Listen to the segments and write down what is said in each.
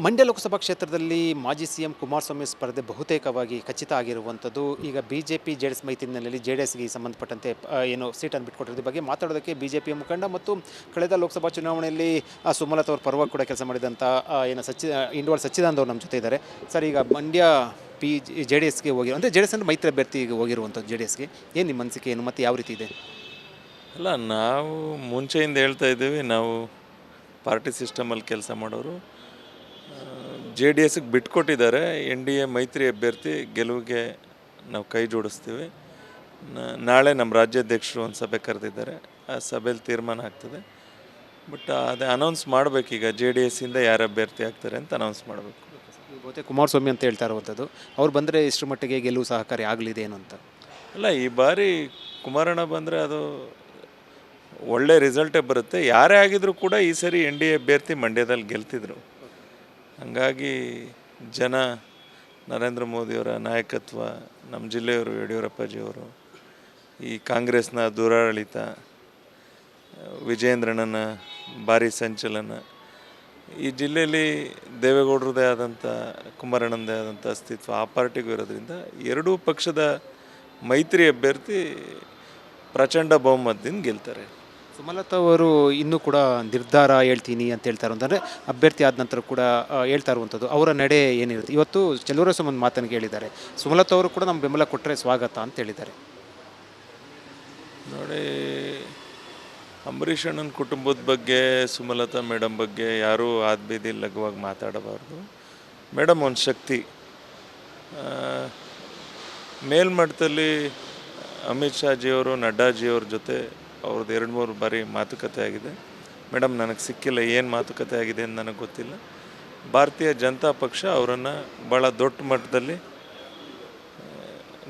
ಮಂಡ್ಯ ಲೋಕಸಭಾ ಕ್ಷೇತ್ರದಲ್ಲಿ ಮಾಜಿ C M Kumaraswamy ಸ್ಪರ್ಧೆ ಬಹುತೇಕವಾಗಿ ಖಚಿತ ಆಗಿರುವಂಥದ್ದು. ಈಗ ಬಿಜೆಪಿ ಜೆಡಿಎಸ್ ಮೈತ್ರಿನಲ್ಲಿ ಜೆಡಿಎಸ್ಗೆ ಸಂಬಂಧಪಟ್ಟಂತೆ ಏನು ಸೀಟನ್ನು ಬಿಟ್ಕೊಟ್ಟಿರೋದ್ರ ಬಗ್ಗೆ ಮಾತಾಡೋದಕ್ಕೆ ಬಿಜೆಪಿಯ ಮುಖಂಡ ಮತ್ತು ಕಳೆದ ಲೋಕಸಭಾ ಚುನಾವಣೆಯಲ್ಲಿ ಸುಮಲತಾ ಅವ್ರ ಪರವಾಗಿ ಕೂಡ ಕೆಲಸ ಮಾಡಿದಂಥ ಏನು ಇಂಡೋರ್ ಸಚ್ಚಿದಾನಂದ ಅವರು ನಮ್ಮ ಜೊತೆ ಇದ್ದಾರೆ. ಸರ್, ಈಗ ಮಂಡ್ಯ ಜೆ ಡಿ ಎಸ್ಗೆ ಹೋಗಿರೋ ಅಂದರೆ ಜೆ ಡಿ ಎಸ್ ಅಂದರೆ ಮೈತ್ರಿ ಅಭ್ಯರ್ಥಿಗೆ ಹೋಗಿರುವಂಥದ್ದು ಜೆ ಡಿ ಎಸ್ಗೆ ಏನು ನಿಮ್ಮ ಅನಿಸಿಕೆ ಏನು ಮತ್ತು ಯಾವ ರೀತಿ ಇದೆ? ಅಲ್ಲ, ನಾವು ಮುಂಚೆಯಿಂದ ಹೇಳ್ತಾ ಇದ್ದೀವಿ, ನಾವು ಪಾರ್ಟಿ ಸಿಸ್ಟಮಲ್ಲಿ ಕೆಲಸ ಮಾಡೋರು. ಜೆ ಡಿ ಎಸ್ಗೆ ಬಿಟ್ಕೊಟ್ಟಿದ್ದಾರೆ. ಎನ್ ಡಿ ಎ ಮೈತ್ರಿ ಅಭ್ಯರ್ಥಿ ಗೆಲುವಿಗೆ ನಾವು ಕೈ ಜೋಡಿಸ್ತೀವಿ. ನಾಳೆ ನಮ್ಮ ರಾಜ್ಯಾಧ್ಯಕ್ಷರು ಒಂದು ಸಭೆ ಕರೆದಿದ್ದಾರೆ. ಆ ಸಭೆಯಲ್ಲಿ ತೀರ್ಮಾನ ಆಗ್ತದೆ. ಬಟ್ ಅದೇ ಅನೌನ್ಸ್ ಮಾಡಬೇಕೀಗ, ಜೆ ಡಿ ಎಸ್ಸಿಂದ ಯಾರು ಅಭ್ಯರ್ಥಿ ಆಗ್ತಾರೆ ಅಂತ ಅನೌನ್ಸ್ ಮಾಡಬೇಕು. ಬಹುತೇಕ ಕುಮಾರಸ್ವಾಮಿ ಅಂತ ಹೇಳ್ತಾ ಇರುವಂಥದ್ದು, ಅವ್ರು ಬಂದರೆ ಇಷ್ಟರ ಮಟ್ಟಿಗೆ ಗೆಲುವು ಸಹಕಾರಿ ಆಗಲಿದೆ ಏನು ಅಂತ. ಅಲ್ಲ, ಈ ಬಾರಿ ಕುಮಾರಣ್ಣ ಬಂದರೆ ಅದು ಒಳ್ಳೆ ರಿಸಲ್ಟೇ ಬರುತ್ತೆ. ಯಾರೇ ಆಗಿದ್ರೂ ಕೂಡ ಈ ಸರಿ ಎನ್ ಡಿ ಎ ಅಭ್ಯರ್ಥಿ ಮಂಡ್ಯದಲ್ಲಿ ಗೆಲ್ತಿದ್ರು. ಹಾಗಾಗಿ ಜನ ನರೇಂದ್ರ ಮೋದಿಯವರ ನಾಯಕತ್ವ, ನಮ್ಮ ಜಿಲ್ಲೆಯವರು ಯಡಿಯೂರಪ್ಪಾಜಿಯವರು, ಈ ಕಾಂಗ್ರೆಸ್ನ ದುರಾಡಳಿತ, ವಿಜಯೇಂದ್ರಣ್ಣನ ಭಾರಿ ಸಂಚಲನ, ಈ ಜಿಲ್ಲೆಯಲ್ಲಿ ದೇವೇಗೌಡರದೇ ಆದಂಥ, ಕುಮಾರಣ್ಣನದೇ ಆದಂಥ ಅಸ್ತಿತ್ವ ಆ ಪಾರ್ಟಿಗೂ ಇರೋದ್ರಿಂದ ಎರಡೂ ಪಕ್ಷದ ಮೈತ್ರಿ ಅಭ್ಯರ್ಥಿ ಪ್ರಚಂಡ ಬಹುಮತದಿಂದ ಗೆಲ್ತಾರೆ. ಸುಮಲತಾ ಅವರು ಇನ್ನೂ ಕೂಡ ನಿರ್ಧಾರ ಹೇಳ್ತೀನಿ ಅಂತ ಹೇಳ್ತಾ ಇರುವಂತಂದರೆ ಅಭ್ಯರ್ಥಿ ಆದ ನಂತರ ಕೂಡ ಹೇಳ್ತಾ ಇರುವಂಥದ್ದು ಅವರ ನಡೆ ಏನಿರುತ್ತೆ. ಇವತ್ತು ಚೆಲುವರಾಯಸ್ವಾಮಿ ಒಂದು ಮಾತನ್ನು ಹೇಳಿದ್ದಾರೆ, ಸುಮಲತಾ ಅವರು ಕೂಡ ನಮ್ಮ ಬೆಂಬಲ ಕೊಟ್ಟರೆ ಸ್ವಾಗತ ಅಂತ ಹೇಳಿದ್ದಾರೆ. ನೋಡಿ, ಅಂಬರೀಷ್ ಅಣ್ಣನ ಕುಟುಂಬದ ಬಗ್ಗೆ, ಸುಮಲತಾ ಮೇಡಮ್ ಬಗ್ಗೆ ಯಾರೂ ಆದ್ಬೀದಿ ಲಘುವಾಗಿ ಮಾತಾಡಬಾರ್ದು. ಮೇಡಮ್ ಒಂದು ಶಕ್ತಿ. ಮೇಲ್ಮಟ್ಟದಲ್ಲಿ ಅಮಿತ್ ಶಾಜಿಯವರು, ನಡ್ಡಾಜಿಯವ್ರ ಜೊತೆ ಅವ್ರದ್ದು 2-3 ಬಾರಿ ಮಾತುಕತೆ ಆಗಿದೆ. ಮೇಡಮ್ ನನಗೆ ಸಿಕ್ಕಿಲ್ಲ, ಏನು ಮಾತುಕತೆ ಆಗಿದೆ ಅಂತ ನನಗೆ ಗೊತ್ತಿಲ್ಲ. ಭಾರತೀಯ ಜನತಾ ಪಕ್ಷ ಅವರನ್ನು ಭಾಳ ದೊಡ್ಡ ಮಟ್ಟದಲ್ಲಿ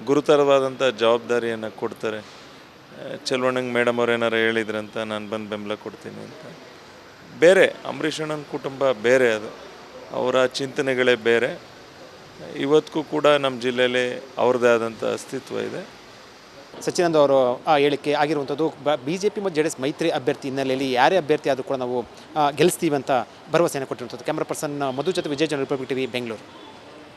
ಗುರುತರವಾದಂಥ ಜವಾಬ್ದಾರಿಯನ್ನು ಕೊಡ್ತಾರೆ. ಚೆಲುವಣ್ಣಂಗೆ ಮೇಡಮ್ ಅವ್ರು ಏನಾರು ಹೇಳಿದ್ರಂತ ನಾನು ಬಂದು ಬೆಂಬಲ ಕೊಡ್ತೀನಿ ಅಂತ. ಬೇರೆ ಅಂಬರೀಷ್ ಅಣ್ಣನ ಕುಟುಂಬ ಬೇರೆ, ಅದು ಅವರ ಚಿಂತನೆಗಳೇ ಬೇರೆ. ಇವತ್ತಿಗೂ ಕೂಡ ನಮ್ಮ ಜಿಲ್ಲೆಯಲ್ಲಿ ಅವ್ರದ್ದೇ ಆದಂಥ ಅಸ್ತಿತ್ವ ಇದೆ. ಸಚ್ಚಿದಾನಂದ ಅವರು ಹೇಳಿಕೆ ಆಗಿರುವಂಥದ್ದು, ಬಿಜೆಪಿ ಮತ್ತು ಜೆ ಡಿ ಎಸ್ ಮೈತ್ರಿ ಅಭ್ಯರ್ಥಿ ಹಿನ್ನೆಲೆಯಲ್ಲಿ ಯಾರೇ ಅಭ್ಯರ್ಥಿ ಆದರೂ ಕೂಡ ನಾವು ಗೆಲ್ಲಿಸ್ತೀವಿ ಅಂತ ಭರವಸೆಯನ್ನು ಕೊಟ್ಟಿರುವಂಥದ್ದು. ಕ್ಯಾಮ್ರಾ ಪರ್ಸನ್ ಮಧು ಜೊತೆ ವಿಜಯ್ ಜನ, ರಿಪಬ್ಲಿಕ್ ಟಿವಿ, ಬೆಂಗಳೂರು.